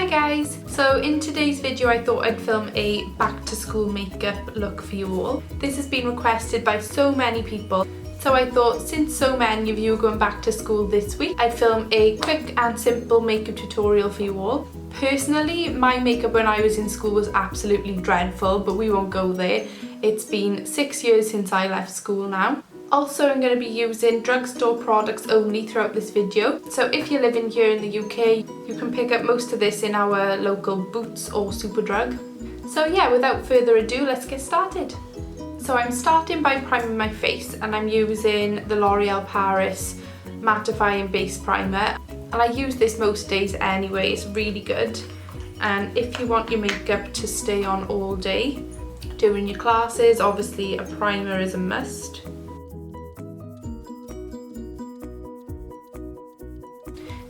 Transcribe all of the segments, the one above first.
Hi guys! So in today's video I thought I'd film a back to school makeup look for you all. This has been requested by so many people, so I thought since so many of you are going back to school this week, I'd film a quick and simple makeup tutorial for you all. Personally, my makeup when I was in school was absolutely dreadful, but we won't go there. It's been 6 years since I left school now. Also, I'm going to be using drugstore products only throughout this video. So if you're living here in the UK, you can pick up most of this in our local Boots or Superdrug. So yeah, without further ado, let's get started. So I'm starting by priming my face, and I'm using the L'Oreal Paris Mattifying Base Primer. And I use this most days anyway, it's really good. And if you want your makeup to stay on all day during your classes, obviously a primer is a must.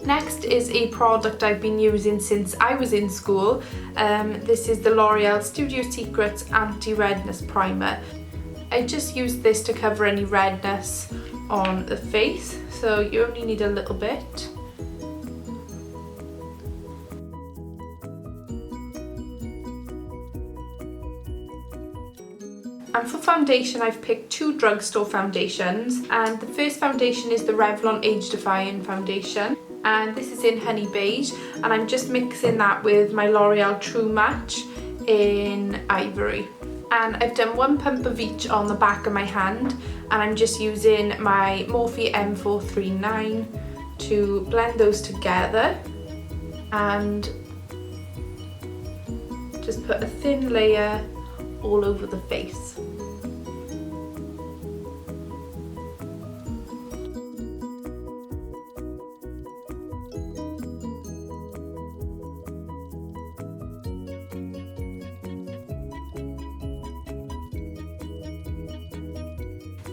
Next is a product I've been using since I was in school. This is the L'Oreal Studio Secrets Anti-Redness Primer. I just use this to cover any redness on the face, so you only need a little bit. And for foundation, I've picked two drugstore foundations, and the first foundation is the Revlon Age Defying foundation. And this is in Honey Beige, and I'm just mixing that with my L'Oreal True Match in Ivory. And I've done one pump of each on the back of my hand, and I'm just using my Morphe M439 to blend those together and just put a thin layer all over the face.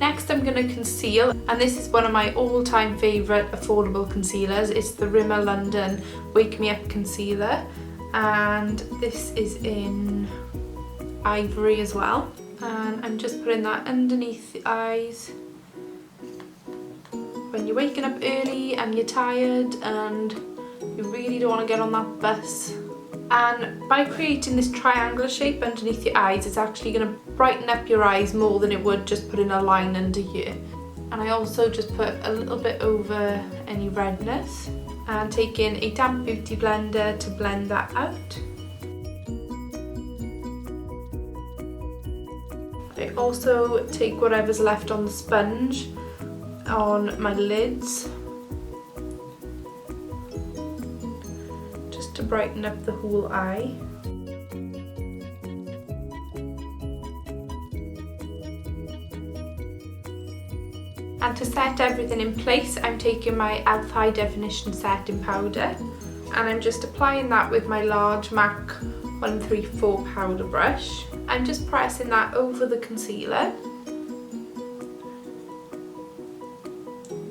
Next I'm going to conceal, and this is one of my all-time favourite affordable concealers. It's the Rimmel London Wake Me Up Concealer, and this is in Ivory as well. And I'm just putting that underneath the eyes when you're waking up early and you're tired and you really don't want to get on that bus. And by creating this triangular shape underneath your eyes, it's actually going to brighten up your eyes more than it would just putting a line under here. And I also just put a little bit over any redness and taking a damp beauty blender to blend that out. I also take whatever's left on the sponge on my lids to brighten up the whole eye. And to set everything in place, I'm taking my e.l.f. High Definition Setting Powder, and I'm just applying that with my large MAC 134 powder brush. I'm just pressing that over the concealer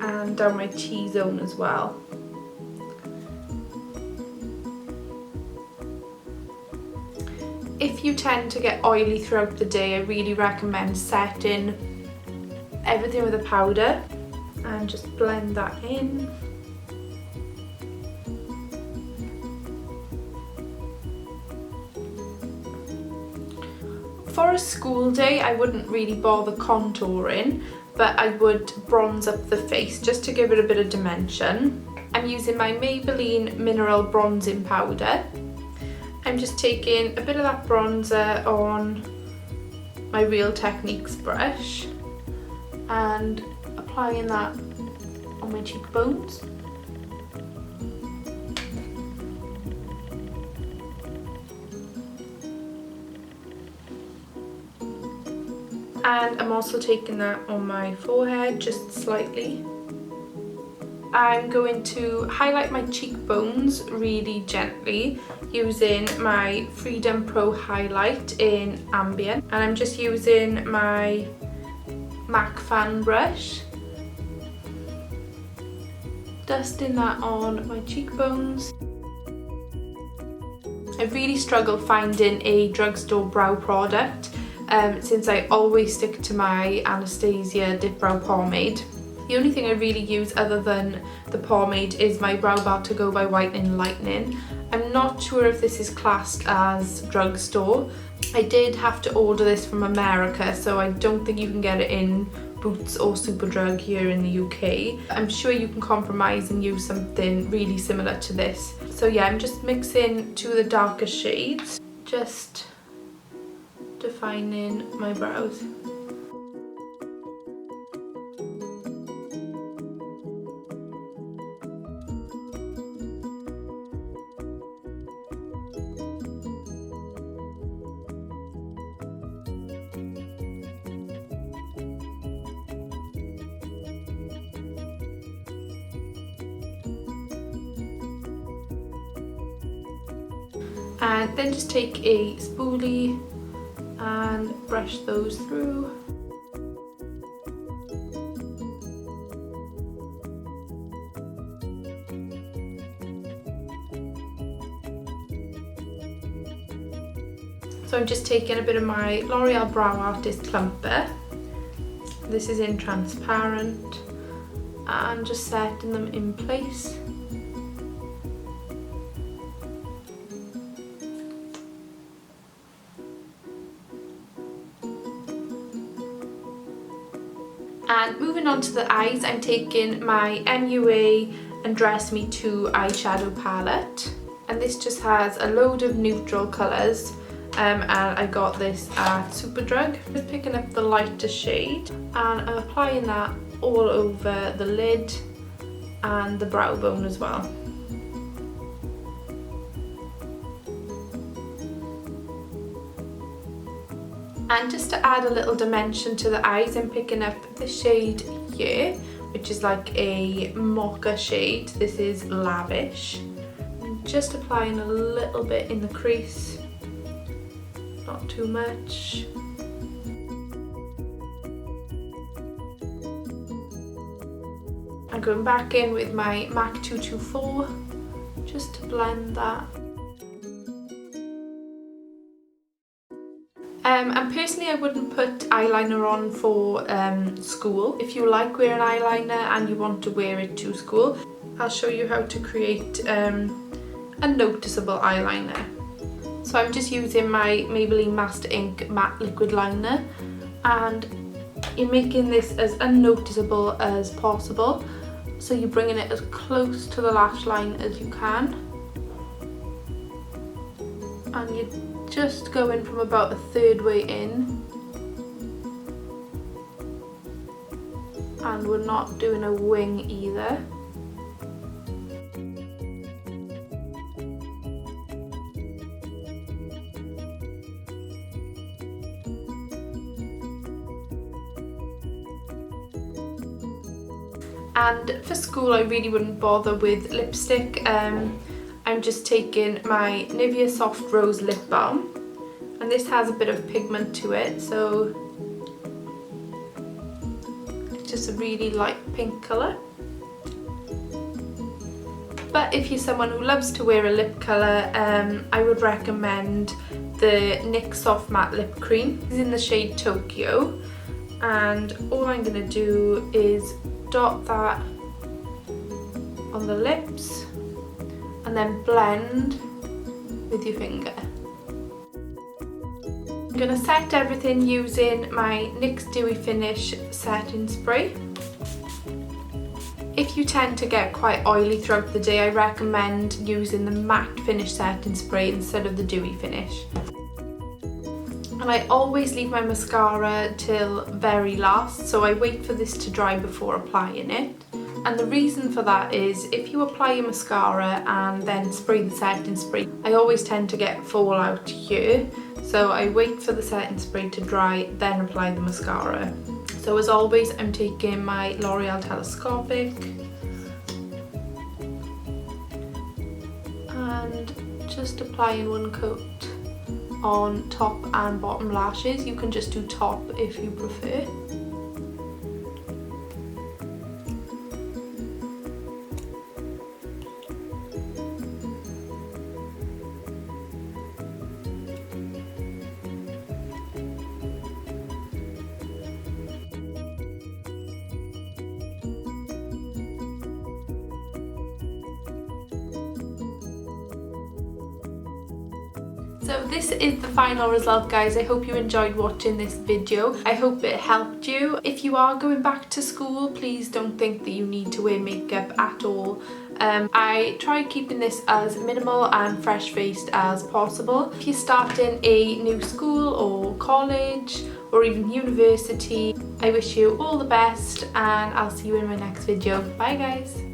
and down my T-zone as well. If you tend to get oily throughout the day, I really recommend setting everything with a powder and just blend that in. For a school day, I wouldn't really bother contouring, but I would bronze up the face just to give it a bit of dimension. I'm using my Maybelline Mineral Bronzing Powder. I'm just taking a bit of that bronzer on my Real Techniques brush and applying that on my cheekbones. And I'm also taking that on my forehead just slightly. I'm going to highlight my cheekbones really gently using my Freedom Pro Highlight in Ambient, and I'm just using my MAC fan brush, dusting that on my cheekbones. I really struggle finding a drugstore brow product since I always stick to my Anastasia Dip Brow Pomade. The only thing I really use other than the pomade is my brow bar to go by Whitening Lightning. I'm not sure if this is classed as Drugstore. I did have to order this from America, so I don't think you can get it in Boots or Superdrug here in the UK. I'm sure you can compromise and use something really similar to this. So yeah, I'm just mixing two of the darker shades, just defining my brows. And then just take a spoolie and brush those through. So I'm just taking a bit of my L'Oreal Brow Artist Plumper. This is in transparent, and just setting them in place. And moving on to the eyes, I'm taking my MUA Undress Me 2 eyeshadow palette, and this just has a load of neutral colours, and I got this at Superdrug. Just picking up the lighter shade and I'm applying that all over the lid and the brow bone as well. And just to add a little dimension to the eyes, I'm picking up the shade here, which is like a mocha shade. This is Lavish. I'm just applying a little bit in the crease, not too much. I'm going back in with my MAC 224 just to blend that. And personally I wouldn't put eyeliner on for school. If you like wearing eyeliner and you want to wear it to school, I'll show you how to create a noticeable eyeliner. So I'm just using my Maybelline Master Ink Matte Liquid Liner, and you're making this as unnoticeable as possible. So you're bringing it as close to the lash line as you can. And you're just going from about a third way in. And we're not doing a wing either. And for school I really wouldn't bother with lipstick. I'm just taking my Nivea Soft Rose Lip Balm, and this has a bit of pigment to it, so it's just a really light pink colour. But if you're someone who loves to wear a lip colour, I would recommend the NYX Soft Matte Lip Cream. It's in the shade Tokyo, and all I'm going to do is dot that on the lips and then blend with your finger. I'm going to set everything using my NYX Dewy Finish setting spray. If you tend to get quite oily throughout the day, I recommend using the matte finish setting spray instead of the dewy finish. And I always leave my mascara till very last, so I wait for this to dry before applying it. And the reason for that is if you apply your mascara and then spray the setting spray, I always tend to get fallout here. So I wait for the setting spray to dry, then apply the mascara. So as always, I'm taking my L'Oreal Telescopic and just applying one coat on top and bottom lashes. You can just do top if you prefer. So this is the final result, guys. I hope you enjoyed watching this video. I hope it helped you. If you are going back to school, please don't think that you need to wear makeup at all. I tried keeping this as minimal and fresh-faced as possible. If you're starting a new school or college or even university, I wish you all the best and I'll see you in my next video. Bye guys!